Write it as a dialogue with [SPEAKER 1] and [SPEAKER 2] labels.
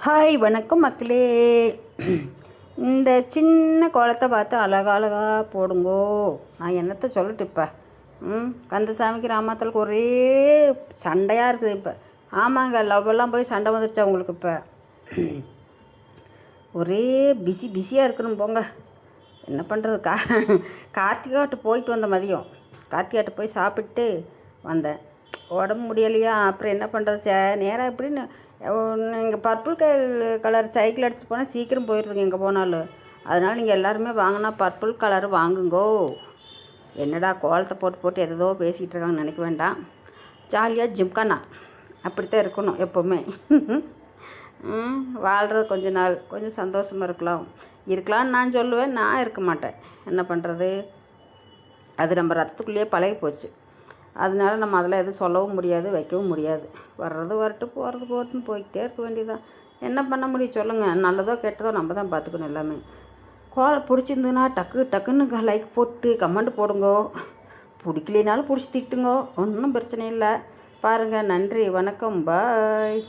[SPEAKER 1] Hi வணக்கம் மக்களே. இந்த சின்ன கோலத்தை பார்த்து அழகாக போடுங்கோ. நான் என்னத்தை சொல்லட்டு இப்போ கந்தசாமிக்கு ராமாத்தலுக்கு ஒரே சண்டையாக இருக்குது இப்போ. ஆமாங்க, லவ்வெல்லாம் போய் சண்டை வந்துடுச்சா உங்களுக்கு இப்போ? ஒரே பிஸியாக இருக்கணும் போங்க. என்ன பண்ணுறது? கார்த்திகாட்டு போயிட்டு வந்த மதியம் கார்த்திகாட்டு போய் சாப்பிட்டு வந்தேன். உடம்பு முடியலையா, அப்புறம் என்ன பண்ணுறது? நேராக எப்படின்னு இங்கே பர்பிள் கலர் சைக்கிள் எடுத்துகிட்டு போனால் சீக்கிரம் போயிடுதுங்க எங்கே போனாலும். அதனால் நீங்கள் எல்லாருமே வாங்கினா பர்பிள் கலர் வாங்குங்கோ. என்னடா கோலத்தை போட்டு எதோ பேசிகிட்டு இருக்காங்கன்னு நினைக்க வேண்டாம். ஜாலியாக ஜிம்கானா அப்படித்தான் இருக்கணும் எப்போவுமே. வாழ்கிறது கொஞ்ச நாள் கொஞ்சம் சந்தோஷமாக இருக்கலாம்னு நான் சொல்லுவேன். நான் இருக்க மாட்டேன். என்ன பண்ணுறது? அது நம்ம ரத்தத்துக்குள்ளேயே பழகி போச்சு. அதனால நம்ம அதில் எதுவும் சொல்லவும் முடியாது, வைக்கவும் முடியாது. வர்றது வரட்டு, போகிறது போட்டுன்னு போய்கிட்டே இருக்க வேண்டியதான். என்ன பண்ண முடியும் சொல்லுங்கள்? நல்லதோ கெட்டதோ நம்ம தான் பார்த்துக்கணும் எல்லாமே. கோலம் பிடிச்சிருந்துன்னா டக்குன்னு லைக் போட்டு கமெண்ட் போடுங்கோ. பிடிக்கலினாலும் பிடிச்சி திட்டுங்கோ, ஒன்றும் பிரச்சனை இல்லை. பாருங்கள். நன்றி, வணக்கம், பாய்.